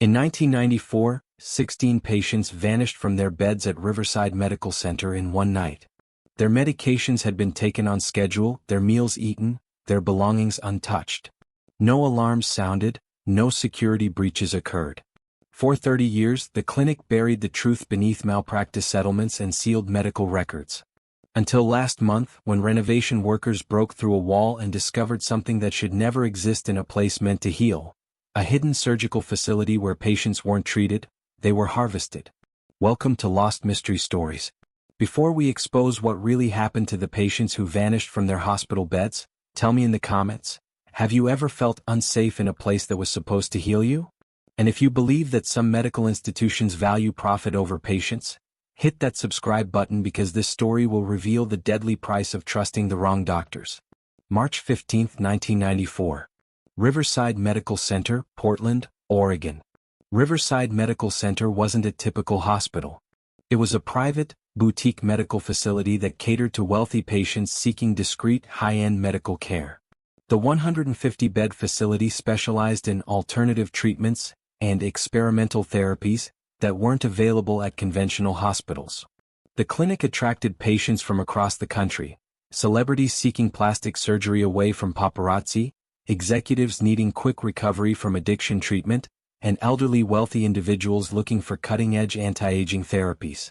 In 1994, 16 patients vanished from their beds at Riverside Medical Center in one night. Their medications had been taken on schedule, their meals eaten, their belongings untouched. No alarms sounded, no security breaches occurred. For 30 years, the clinic buried the truth beneath malpractice settlements and sealed medical records. Until last month, when renovation workers broke through a wall and discovered something that should never exist in a place meant to heal. A hidden surgical facility where patients weren't treated, they were harvested. Welcome to Lost Mystery Stories. Before we expose what really happened to the patients who vanished from their hospital beds, tell me in the comments, have you ever felt unsafe in a place that was supposed to heal you? And if you believe that some medical institutions value profit over patients, hit that subscribe button because this story will reveal the deadly price of trusting the wrong doctors. March 15, 1994. Riverside Medical Center, Portland, Oregon. Riverside Medical Center wasn't a typical hospital. It was a private, boutique medical facility that catered to wealthy patients seeking discreet, high-end medical care. The 150-bed facility specialized in alternative treatments and experimental therapies that weren't available at conventional hospitals. The clinic attracted patients from across the country, celebrities seeking plastic surgery away from paparazzi, executives needing quick recovery from addiction treatment, and elderly wealthy individuals looking for cutting-edge anti-aging therapies.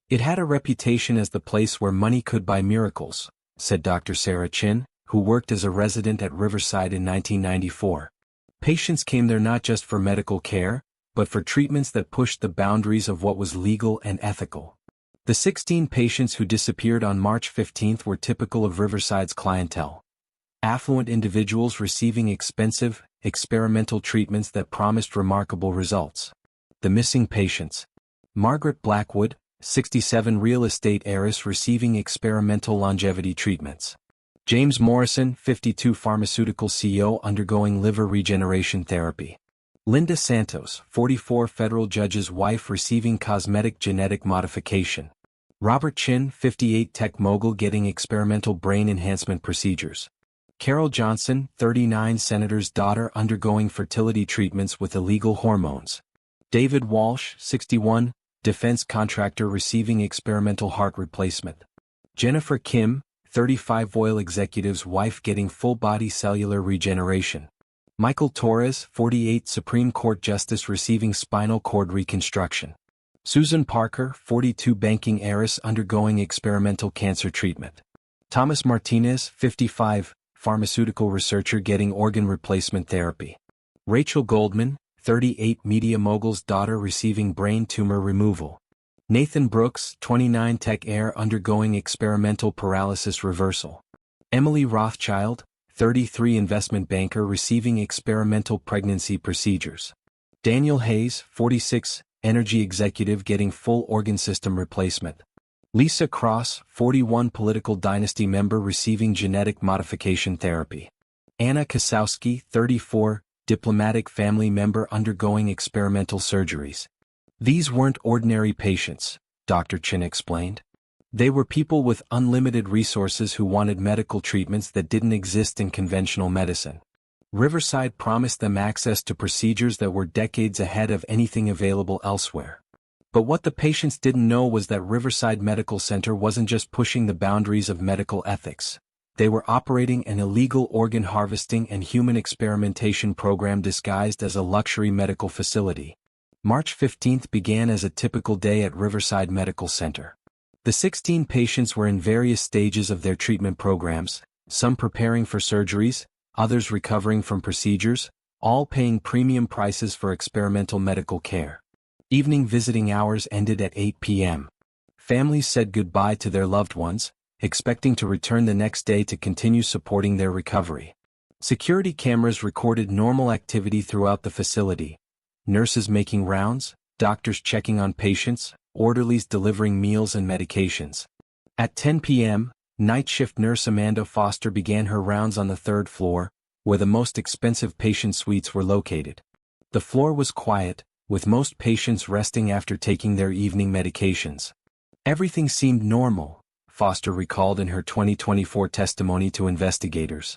It had a reputation as the place where money could buy miracles, said Dr. Sarah Chin, who worked as a resident at Riverside in 1994. Patients came there not just for medical care, but for treatments that pushed the boundaries of what was legal and ethical. The 16 patients who disappeared on March 15 were typical of Riverside's clientele. Affluent individuals receiving expensive, experimental treatments that promised remarkable results. The missing patients. Margaret Blackwood, 67, real estate heiress receiving experimental longevity treatments. James Morrison, 52, pharmaceutical CEO undergoing liver regeneration therapy. Linda Santos, 44, federal judge's wife receiving cosmetic genetic modification. Robert Chin, 58, tech mogul getting experimental brain enhancement procedures. Carol Johnson, 39, senator's daughter undergoing fertility treatments with illegal hormones. David Walsh, 61, defense contractor receiving experimental heart replacement. Jennifer Kim, 35, oil executive's wife getting full-body cellular regeneration. Michael Torres, 48, Supreme Court justice receiving spinal cord reconstruction. Susan Parker, 42, banking heiress undergoing experimental cancer treatment. Thomas Martinez, 55, pharmaceutical researcher getting organ replacement therapy. Rachel Goldman, 38, media mogul's daughter receiving brain tumor removal. Nathan Brooks, 29, tech heir undergoing experimental paralysis reversal. Emily Rothschild, 33, investment banker receiving experimental pregnancy procedures. Daniel Hayes, 46, energy executive getting full organ system replacement. Lisa Cross, 41, political dynasty member receiving genetic modification therapy. Anna Kasowski, 34, diplomatic family member undergoing experimental surgeries. These weren't ordinary patients, Dr. Chin explained. They were people with unlimited resources who wanted medical treatments that didn't exist in conventional medicine. Riverside promised them access to procedures that were decades ahead of anything available elsewhere. But what the patients didn't know was that Riverside Medical Center wasn't just pushing the boundaries of medical ethics. They were operating an illegal organ harvesting and human experimentation program disguised as a luxury medical facility. March 15th began as a typical day at Riverside Medical Center. The 16 patients were in various stages of their treatment programs, some preparing for surgeries, others recovering from procedures, all paying premium prices for experimental medical care. Evening visiting hours ended at 8 p.m. Families said goodbye to their loved ones, expecting to return the next day to continue supporting their recovery. Security cameras recorded normal activity throughout the facility. Nurses making rounds, doctors checking on patients, orderlies delivering meals and medications. At 10 p.m., night shift nurse Amanda Foster began her rounds on the third floor, where the most expensive patient suites were located. The floor was quiet, with most patients resting after taking their evening medications. Everything seemed normal, Foster recalled in her 2024 testimony to investigators.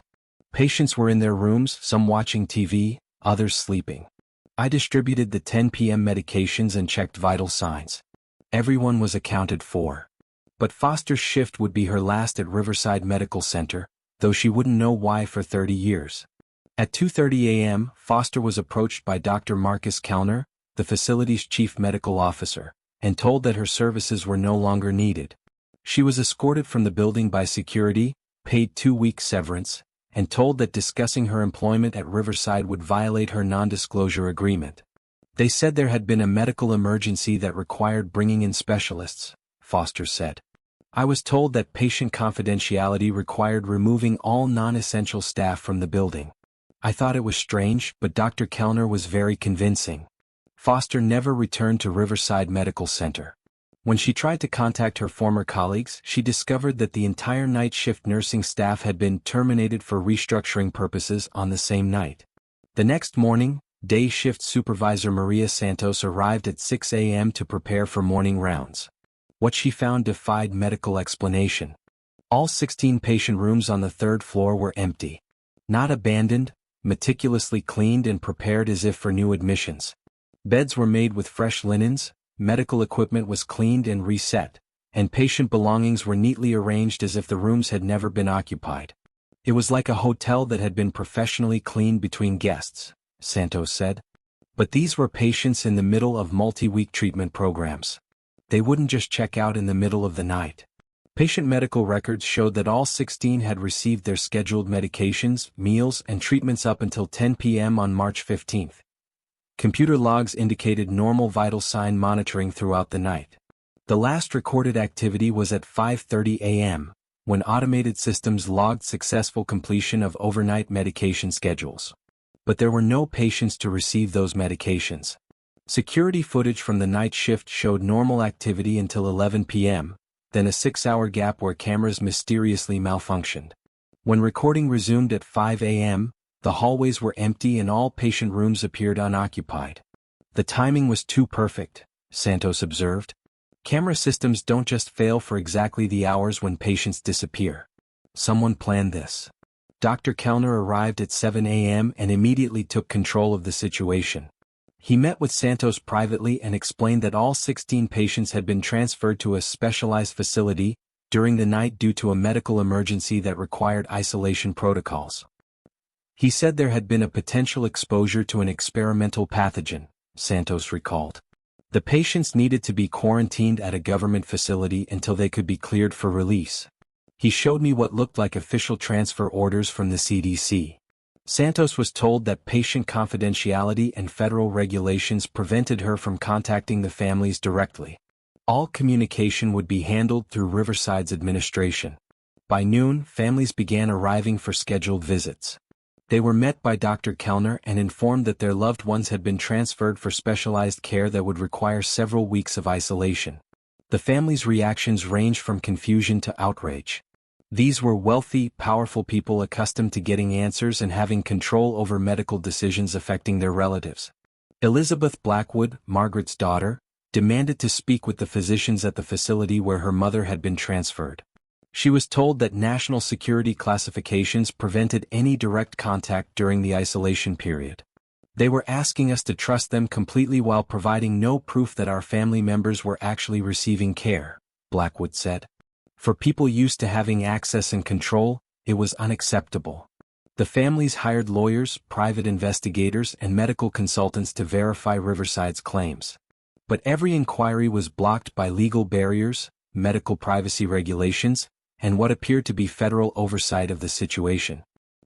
Patients were in their rooms, some watching TV, others sleeping. I distributed the 10 p.m. medications and checked vital signs. Everyone was accounted for. But Foster's shift would be her last at Riverside Medical Center, though she wouldn't know why for 30 years. At 2:30 a.m., Foster was approached by Dr. Marcus Kellner, the facility's chief medical officer, and told that her services were no longer needed. She was escorted from the building by security, paid 2 weeks severance, and told that discussing her employment at Riverside would violate her non-disclosure agreement. They said there had been a medical emergency that required bringing in specialists, Foster said. I was told that patient confidentiality required removing all non-essential staff from the building. I thought it was strange, but Dr. Kellner was very convincing. Foster never returned to Riverside Medical Center. When she tried to contact her former colleagues, she discovered that the entire night shift nursing staff had been terminated for restructuring purposes on the same night. The next morning, day shift supervisor Maria Santos arrived at 6 a.m. to prepare for morning rounds. What she found defied medical explanation. All 16 patient rooms on the third floor were empty. Not abandoned, meticulously cleaned and prepared as if for new admissions. Beds were made with fresh linens, medical equipment was cleaned and reset, and patient belongings were neatly arranged as if the rooms had never been occupied. It was like a hotel that had been professionally cleaned between guests, Santos said. But these were patients in the middle of multi-week treatment programs. They wouldn't just check out in the middle of the night. Patient medical records showed that all 16 had received their scheduled medications, meals, and treatments up until 10 p.m. on March 15. Computer logs indicated normal vital sign monitoring throughout the night. The last recorded activity was at 5:30 a.m., when automated systems logged successful completion of overnight medication schedules. But there were no patients to receive those medications. Security footage from the night shift showed normal activity until 11 p.m., then a 6-hour gap where cameras mysteriously malfunctioned. When recording resumed at 5 a.m., the hallways were empty and all patient rooms appeared unoccupied. The timing was too perfect, Santos observed. Camera systems don't just fail for exactly the hours when patients disappear. Someone planned this. Dr. Kellner arrived at 7 a.m. and immediately took control of the situation. He met with Santos privately and explained that all 16 patients had been transferred to a specialized facility during the night due to a medical emergency that required isolation protocols. He said there had been a potential exposure to an experimental pathogen, Santos recalled. The patients needed to be quarantined at a government facility until they could be cleared for release. He showed me what looked like official transfer orders from the CDC. Santos was told that patient confidentiality and federal regulations prevented her from contacting the families directly. All communication would be handled through Riverside's administration. By noon, families began arriving for scheduled visits. They were met by Dr. Kellner and informed that their loved ones had been transferred for specialized care that would require several weeks of isolation. The families' reactions ranged from confusion to outrage. These were wealthy, powerful people accustomed to getting answers and having control over medical decisions affecting their relatives. Elizabeth Blackwood, Margaret's daughter, demanded to speak with the physicians at the facility where her mother had been transferred. She was told that national security classifications prevented any direct contact during the isolation period. They were asking us to trust them completely while providing no proof that our family members were actually receiving care, Blackwood said. For people used to having access and control, it was unacceptable. The families hired lawyers, private investigators, and medical consultants to verify Riverside's claims. But every inquiry was blocked by legal barriers, medical privacy regulations, and what appeared to be federal oversight of the situation.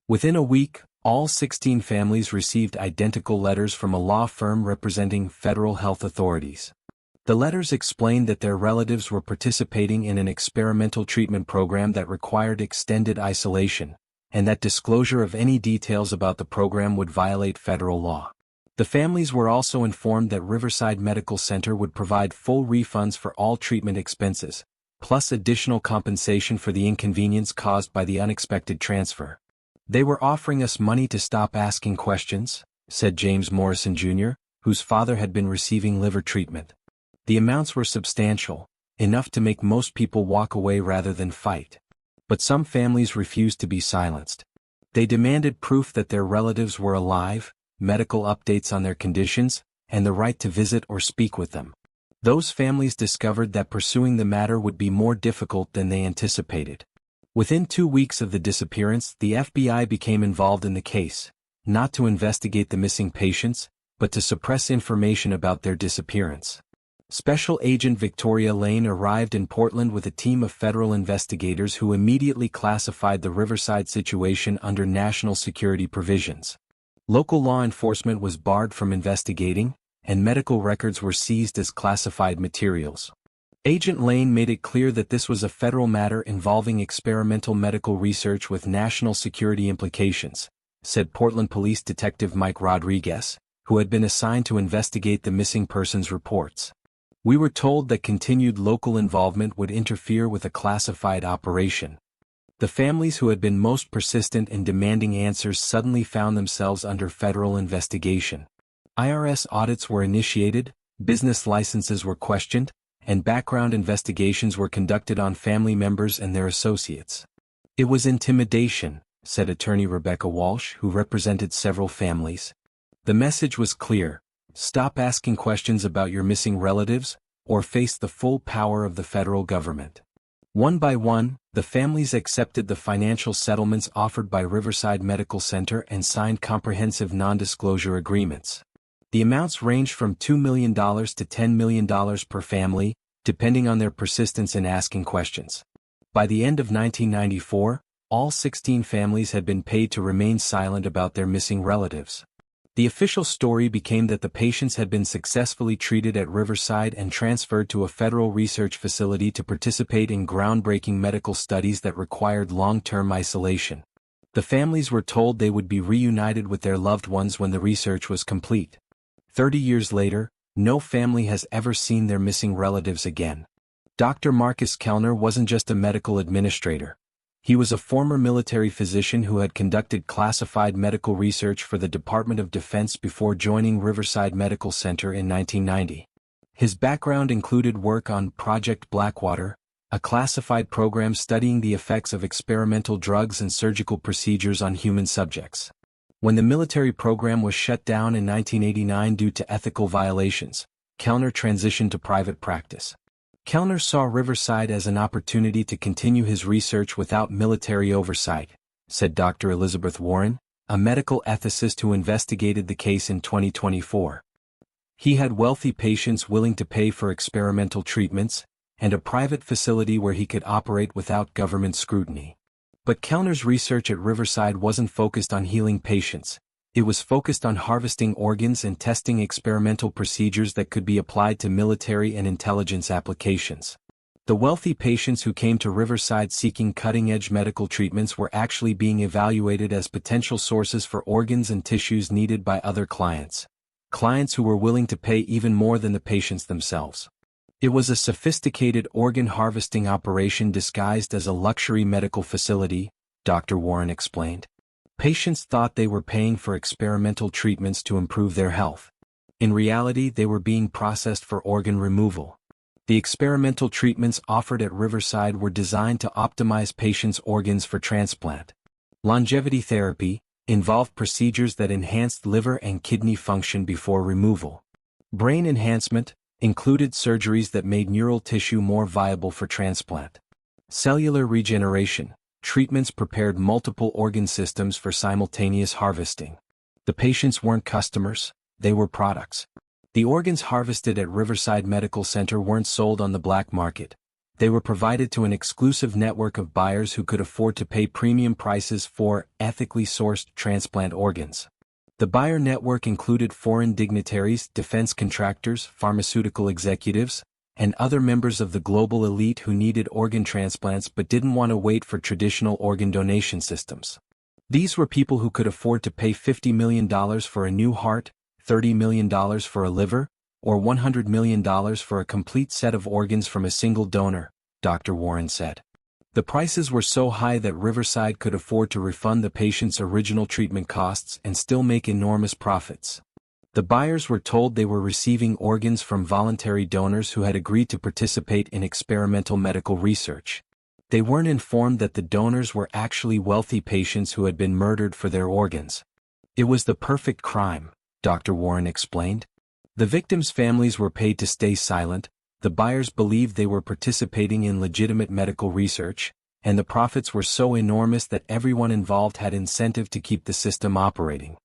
Within a week, all 16 families received identical letters from a law firm representing federal health authorities. The letters explained that their relatives were participating in an experimental treatment program that required extended isolation, and that disclosure of any details about the program would violate federal law. The families were also informed that Riverside Medical Center would provide full refunds for all treatment expenses, plus additional compensation for the inconvenience caused by the unexpected transfer. "They were offering us money to stop asking questions," said James Morrison Jr., whose father had been receiving liver treatment. The amounts were substantial, enough to make most people walk away rather than fight. But some families refused to be silenced. They demanded proof that their relatives were alive, medical updates on their conditions, and the right to visit or speak with them. Those families discovered that pursuing the matter would be more difficult than they anticipated. Within 2 weeks of the disappearance, the FBI became involved in the case, not to investigate the missing patients, but to suppress information about their disappearance. Special Agent Victoria Lane arrived in Portland with a team of federal investigators who immediately classified the Riverside situation under national security provisions. Local law enforcement was barred from investigating, and medical records were seized as classified materials. Agent Lane made it clear that this was a federal matter involving experimental medical research with national security implications, said Portland Police Detective Mike Rodriguez, who had been assigned to investigate the missing persons reports. We were told that continued local involvement would interfere with a classified operation. The families who had been most persistent in demanding answers suddenly found themselves under federal investigation. IRS audits were initiated, business licenses were questioned, and background investigations were conducted on family members and their associates. It was intimidation, said attorney Rebecca Walsh, who represented several families. The message was clear: stop asking questions about your missing relatives, or face the full power of the federal government. One by one, the families accepted the financial settlements offered by Riverside Medical Center and signed comprehensive non-disclosure agreements. The amounts ranged from $2 million to $10 million per family, depending on their persistence in asking questions. By the end of 1994, all 16 families had been paid to remain silent about their missing relatives. The official story became that the patients had been successfully treated at Riverside and transferred to a federal research facility to participate in groundbreaking medical studies that required long-term isolation. The families were told they would be reunited with their loved ones when the research was complete. 30 years later, no family has ever seen their missing relatives again. Dr. Marcus Kellner wasn't just a medical administrator. He was a former military physician who had conducted classified medical research for the Department of Defense before joining Riverside Medical Center in 1990. His background included work on Project Blackwater, a classified program studying the effects of experimental drugs and surgical procedures on human subjects. When the military program was shut down in 1989 due to ethical violations, Kellner transitioned to private practice. Kellner saw Riverside as an opportunity to continue his research without military oversight, said Dr. Elizabeth Warren, a medical ethicist who investigated the case in 2024. He had wealthy patients willing to pay for experimental treatments, and a private facility where he could operate without government scrutiny. But Kellner's research at Riverside wasn't focused on healing patients. It was focused on harvesting organs and testing experimental procedures that could be applied to military and intelligence applications. The wealthy patients who came to Riverside seeking cutting-edge medical treatments were actually being evaluated as potential sources for organs and tissues needed by other clients who were willing to pay even more than the patients themselves. It was a sophisticated organ harvesting operation disguised as a luxury medical facility, Dr. Warren explained. Patients thought they were paying for experimental treatments to improve their health. In reality, they were being processed for organ removal. The experimental treatments offered at Riverside were designed to optimize patients' organs for transplant. Longevity therapy involved procedures that enhanced liver and kidney function before removal. Brain enhancement included surgeries that made neural tissue more viable for transplant. Cellular regeneration treatments prepared multiple organ systems for simultaneous harvesting. The patients weren't customers, they were products. The organs harvested at Riverside Medical Center weren't sold on the black market. They were provided to an exclusive network of buyers who could afford to pay premium prices for ethically sourced transplant organs. The buyer network included foreign dignitaries, defense contractors, pharmaceutical executives, and other members of the global elite who needed organ transplants but didn't want to wait for traditional organ donation systems. These were people who could afford to pay $50 million for a new heart, $30 million for a liver, or $100 million for a complete set of organs from a single donor, Dr. Warren said. The prices were so high that Riverside could afford to refund the patient's original treatment costs and still make enormous profits. The buyers were told they were receiving organs from voluntary donors who had agreed to participate in experimental medical research. They weren't informed that the donors were actually wealthy patients who had been murdered for their organs. It was the perfect crime, Dr. Warren explained. The victims' families were paid to stay silent, the buyers believed they were participating in legitimate medical research, and the profits were so enormous that everyone involved had incentive to keep the system operating.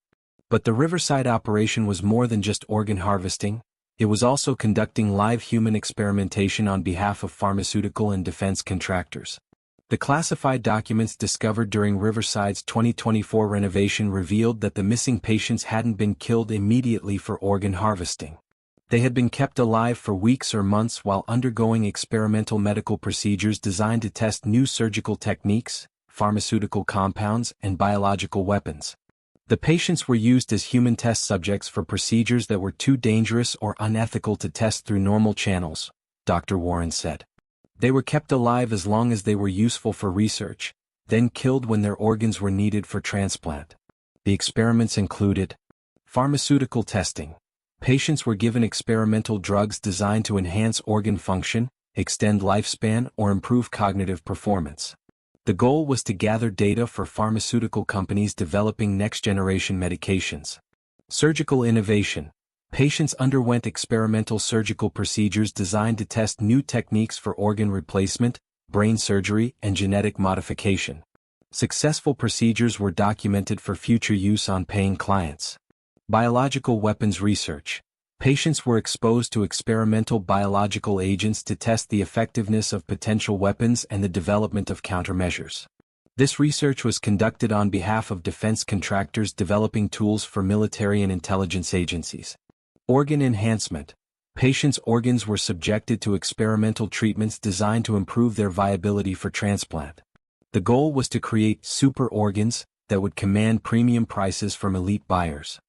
But the Riverside operation was more than just organ harvesting, it was also conducting live human experimentation on behalf of pharmaceutical and defense contractors. The classified documents discovered during Riverside's 2024 renovation revealed that the missing patients hadn't been killed immediately for organ harvesting. They had been kept alive for weeks or months while undergoing experimental medical procedures designed to test new surgical techniques, pharmaceutical compounds, and biological weapons. The patients were used as human test subjects for procedures that were too dangerous or unethical to test through normal channels, Dr. Warren said. They were kept alive as long as they were useful for research, then killed when their organs were needed for transplant. The experiments included pharmaceutical testing. Patients were given experimental drugs designed to enhance organ function, extend lifespan, or improve cognitive performance. The goal was to gather data for pharmaceutical companies developing next-generation medications. Surgical innovation. Patients underwent experimental surgical procedures designed to test new techniques for organ replacement, brain surgery, and genetic modification. Successful procedures were documented for future use on paying clients. Biological weapons research. Patients were exposed to experimental biological agents to test the effectiveness of potential weapons and the development of countermeasures. This research was conducted on behalf of defense contractors developing tools for military and intelligence agencies. Organ enhancement. Patients' organs were subjected to experimental treatments designed to improve their viability for transplant. The goal was to create super organs that would command premium prices from elite buyers.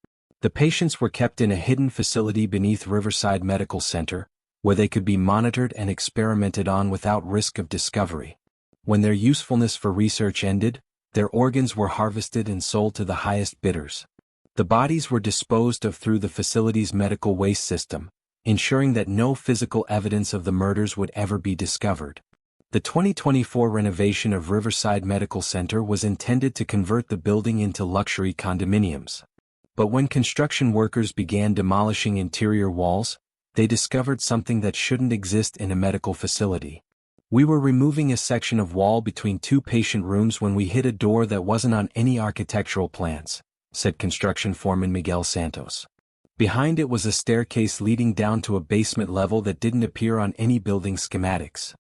The patients were kept in a hidden facility beneath Riverside Medical Center, where they could be monitored and experimented on without risk of discovery. When their usefulness for research ended, their organs were harvested and sold to the highest bidders. The bodies were disposed of through the facility's medical waste system, ensuring that no physical evidence of the murders would ever be discovered. The 2024 renovation of Riverside Medical Center was intended to convert the building into luxury condominiums. But when construction workers began demolishing interior walls, they discovered something that shouldn't exist in a medical facility. We were removing a section of wall between two patient rooms when we hit a door that wasn't on any architectural plans, said construction foreman Miguel Santos. Behind it was a staircase leading down to a basement level that didn't appear on any building schematics.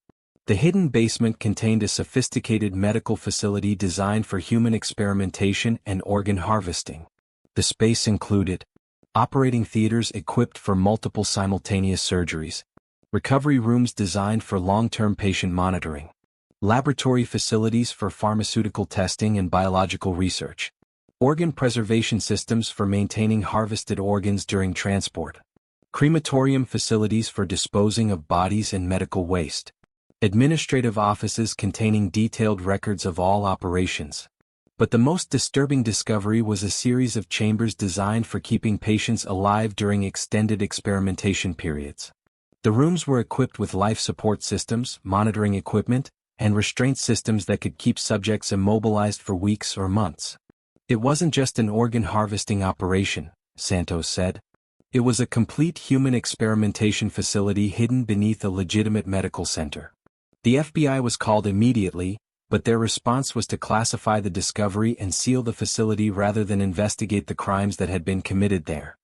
The hidden basement contained a sophisticated medical facility designed for human experimentation and organ harvesting. The space included operating theaters equipped for multiple simultaneous surgeries, recovery rooms designed for long-term patient monitoring, laboratory facilities for pharmaceutical testing and biological research, organ preservation systems for maintaining harvested organs during transport, crematorium facilities for disposing of bodies and medical waste, administrative offices containing detailed records of all operations. But the most disturbing discovery was a series of chambers designed for keeping patients alive during extended experimentation periods. The rooms were equipped with life support systems, monitoring equipment, and restraint systems that could keep subjects immobilized for weeks or months. It wasn't just an organ harvesting operation, Santos said. It was a complete human experimentation facility hidden beneath a legitimate medical center. The FBI was called immediately, but their response was to classify the discovery and seal the facility rather than investigate the crimes that had been committed there.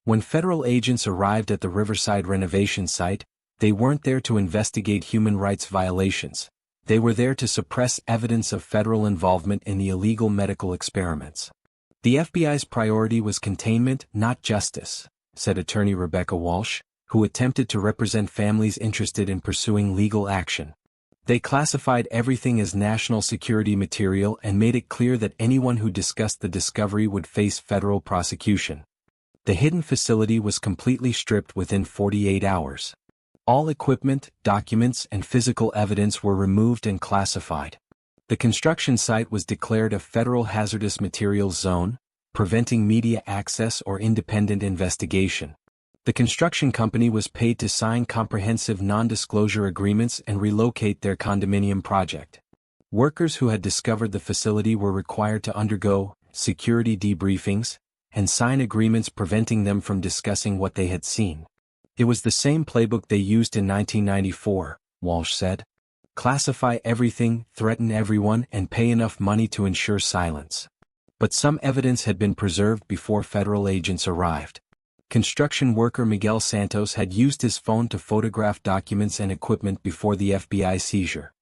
When federal agents arrived at the Riverside renovation site, they weren't there to investigate human rights violations. They were there to suppress evidence of federal involvement in the illegal medical experiments. The FBI's priority was containment, not justice, said attorney Rebecca Walsh, who attempted to represent families interested in pursuing legal action. They classified everything as national security material and made it clear that anyone who discussed the discovery would face federal prosecution. The hidden facility was completely stripped within 48 hours. All equipment, documents, and physical evidence were removed and classified. The construction site was declared a federal hazardous materials zone, preventing media access or independent investigation. The construction company was paid to sign comprehensive non-disclosure agreements and relocate their condominium project. Workers who had discovered the facility were required to undergo security debriefings, and sign agreements preventing them from discussing what they had seen. It was the same playbook they used in 1994, Walsh said. Classify everything, threaten everyone, and pay enough money to ensure silence. But some evidence had been preserved before federal agents arrived. Construction worker Miguel Santos had used his phone to photograph documents and equipment before the FBI seizure.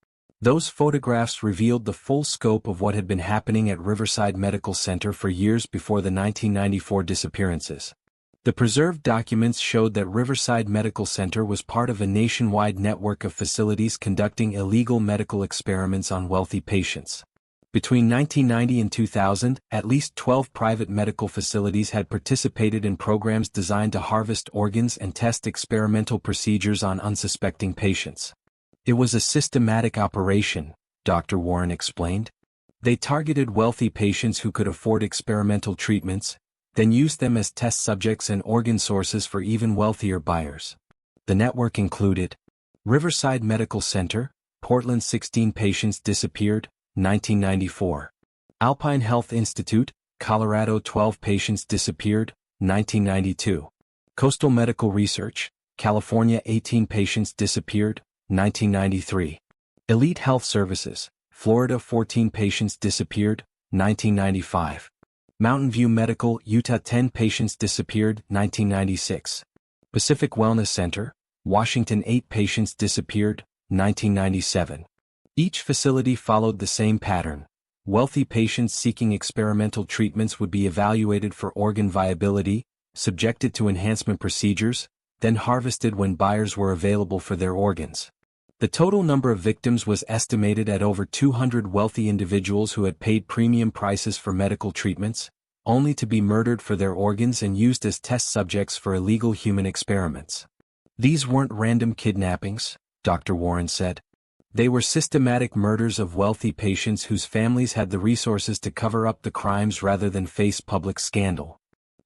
Those photographs revealed the full scope of what had been happening at Riverside Medical Center for years before the 1994 disappearances. The preserved documents showed that Riverside Medical Center was part of a nationwide network of facilities conducting illegal medical experiments on wealthy patients. Between 1990 and 2000, at least 12 private medical facilities had participated in programs designed to harvest organs and test experimental procedures on unsuspecting patients. It was a systematic operation, Dr. Warren explained. They targeted wealthy patients who could afford experimental treatments, then used them as test subjects and organ sources for even wealthier buyers. The network included Riverside Medical Center, Portland 16 patients disappeared, 1994. Alpine Health Institute, Colorado 12 patients disappeared, 1992. Coastal Medical Research, California 18 patients disappeared, 1993. Elite Health Services, Florida 14 patients disappeared, 1995. Mountain View Medical, Utah 10 patients disappeared, 1996. Pacific Wellness Center, Washington 8 patients disappeared, 1997. Each facility followed the same pattern. Wealthy patients seeking experimental treatments would be evaluated for organ viability, subjected to enhancement procedures, then harvested when buyers were available for their organs. The total number of victims was estimated at over 200 wealthy individuals who had paid premium prices for medical treatments, only to be murdered for their organs and used as test subjects for illegal human experiments. These weren't random kidnappings, Dr. Warren said. They were systematic murders of wealthy patients whose families had the resources to cover up the crimes rather than face public scandal.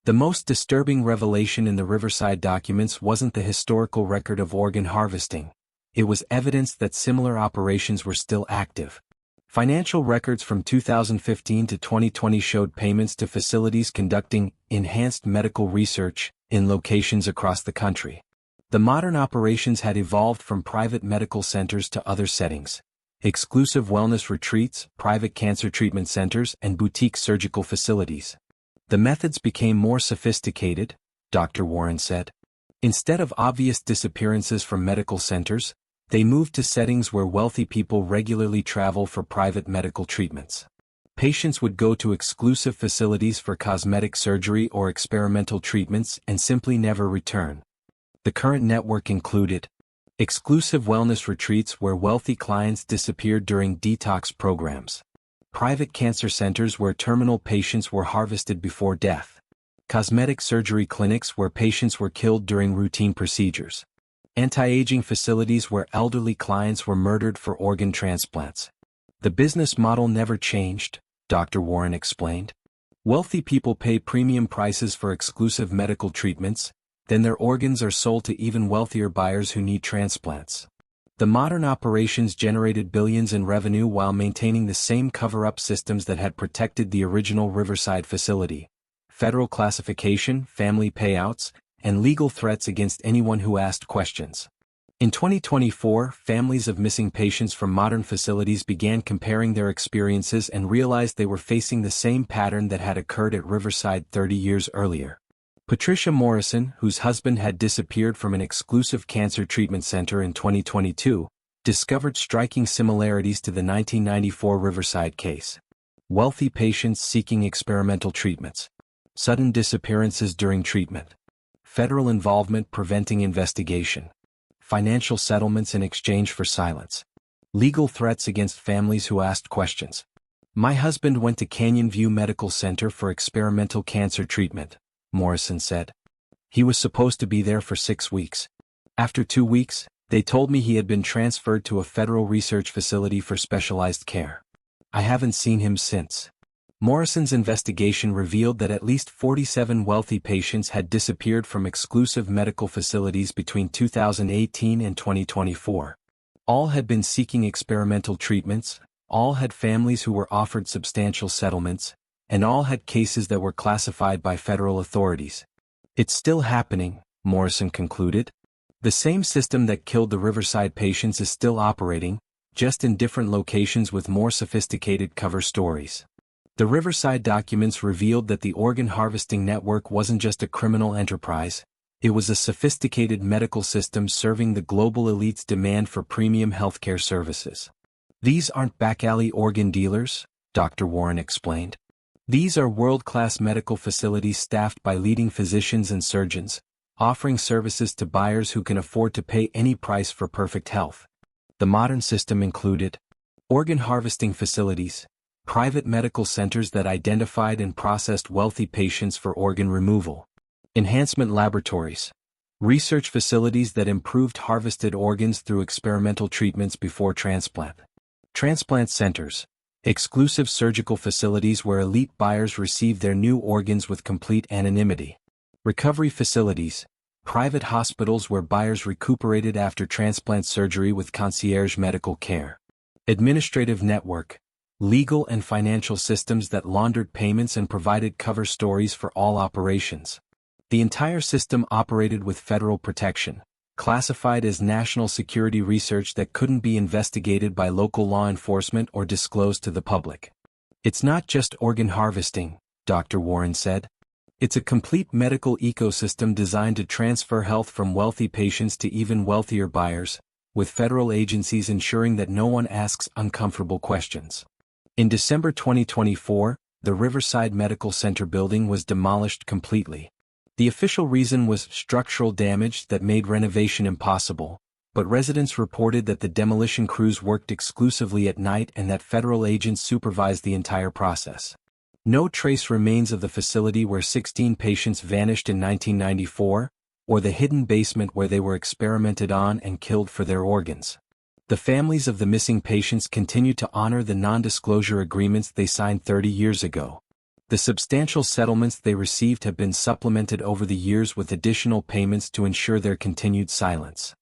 The most disturbing revelation in the Riverside documents wasn't the historical record of organ harvesting. It was evidence that similar operations were still active. Financial records from 2015 to 2020 showed payments to facilities conducting enhanced medical research in locations across the country. The modern operations had evolved from private medical centers to other settings: exclusive wellness retreats, private cancer treatment centers, and boutique surgical facilities. The methods became more sophisticated, Dr. Warren said. Instead of obvious disappearances from medical centers, they moved to settings where wealthy people regularly travel for private medical treatments. Patients would go to exclusive facilities for cosmetic surgery or experimental treatments and simply never return. The current network included exclusive wellness retreats where wealthy clients disappeared during detox programs, private cancer centers where terminal patients were harvested before death, cosmetic surgery clinics where patients were killed during routine procedures, anti-aging facilities where elderly clients were murdered for organ transplants. The business model never changed, Dr. Warren explained. Wealthy people pay premium prices for exclusive medical treatments, then their organs are sold to even wealthier buyers who need transplants. The modern operations generated billions in revenue while maintaining the same cover-up systems that had protected the original Riverside facility: federal classification, family payouts, and legal threats against anyone who asked questions. In 2024, families of missing patients from modern facilities began comparing their experiences and realized they were facing the same pattern that had occurred at Riverside 30 years earlier. Patricia Morrison, whose husband had disappeared from an exclusive cancer treatment center in 2022, discovered striking similarities to the 1994 Riverside case. Wealthy patients seeking experimental treatments, sudden disappearances during treatment, federal involvement preventing investigation, financial settlements in exchange for silence, legal threats against families who asked questions. My husband went to Canyon View Medical Center for experimental cancer treatment, Morrison said. He was supposed to be there for 6 weeks. After 2 weeks, they told me he had been transferred to a federal research facility for specialized care. I haven't seen him since. Morrison's investigation revealed that at least 47 wealthy patients had disappeared from exclusive medical facilities between 2018 and 2024. All had been seeking experimental treatments, all had families who were offered substantial settlements, and all had cases that were classified by federal authorities. It's still happening, Morrison concluded. The same system that killed the Riverside patients is still operating, just in different locations with more sophisticated cover stories. The Riverside documents revealed that the organ harvesting network wasn't just a criminal enterprise, it was a sophisticated medical system serving the global elite's demand for premium healthcare services. These aren't back-alley organ dealers, Dr. Warren explained. These are world-class medical facilities staffed by leading physicians and surgeons, offering services to buyers who can afford to pay any price for perfect health. The modern system included organ harvesting facilities, private medical centers that identified and processed wealthy patients for organ removal, enhancement laboratories, research facilities that improved harvested organs through experimental treatments before transplant, transplant centers, exclusive surgical facilities where elite buyers receive their new organs with complete anonymity, recovery facilities, private hospitals where buyers recuperated after transplant surgery with concierge medical care, administrative network, legal and financial systems that laundered payments and provided cover stories for all operations. The entire system operated with federal protection, classified as national security research that couldn't be investigated by local law enforcement or disclosed to the public. It's not just organ harvesting, Dr. Warren said. It's a complete medical ecosystem designed to transfer health from wealthy patients to even wealthier buyers, with federal agencies ensuring that no one asks uncomfortable questions. In December 2024, the Riverside Medical Center building was demolished completely. The official reason was structural damage that made renovation impossible, but residents reported that the demolition crews worked exclusively at night and that federal agents supervised the entire process. No trace remains of the facility where 16 patients vanished in 1994, or the hidden basement where they were experimented on and killed for their organs. The families of the missing patients continue to honor the non-disclosure agreements they signed 30 years ago. The substantial settlements they received have been supplemented over the years with additional payments to ensure their continued silence.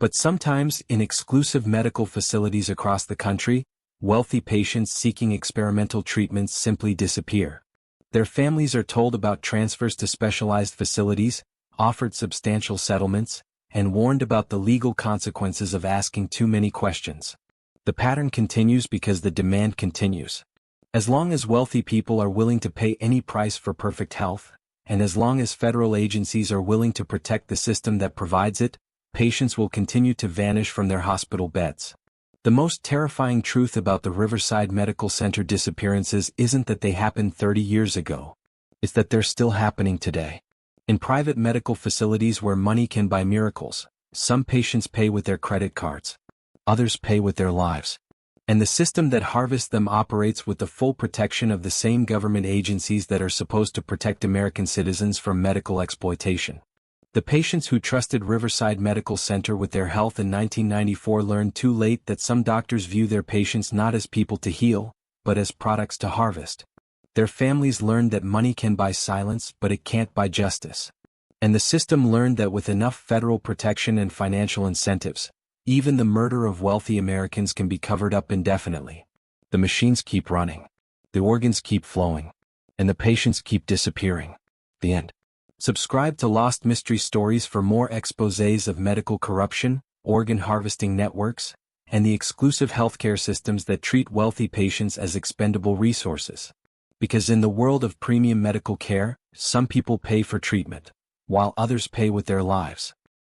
But sometimes, in exclusive medical facilities across the country, wealthy patients seeking experimental treatments simply disappear. Their families are told about transfers to specialized facilities, offered substantial settlements, and warned about the legal consequences of asking too many questions. The pattern continues because the demand continues. As long as wealthy people are willing to pay any price for perfect health, and as long as federal agencies are willing to protect the system that provides it, patients will continue to vanish from their hospital beds. The most terrifying truth about the Riverside Medical Center disappearances isn't that they happened 30 years ago. It's that they're still happening today. In private medical facilities where money can buy miracles, some patients pay with their credit cards. Others pay with their lives. And the system that harvests them operates with the full protection of the same government agencies that are supposed to protect American citizens from medical exploitation. The patients who trusted Riverside Medical Center with their health in 1994 learned too late that some doctors view their patients not as people to heal, but as products to harvest. Their families learned that money can buy silence, but it can't buy justice. And the system learned that with enough federal protection and financial incentives, even the murder of wealthy Americans can be covered up indefinitely. The machines keep running. The organs keep flowing. And the patients keep disappearing. The end. Subscribe to Lost Mystery Stories for more exposés of medical corruption, organ harvesting networks, and the exclusive healthcare systems that treat wealthy patients as expendable resources. Because in the world of premium medical care, some people pay for treatment, while others pay with their lives.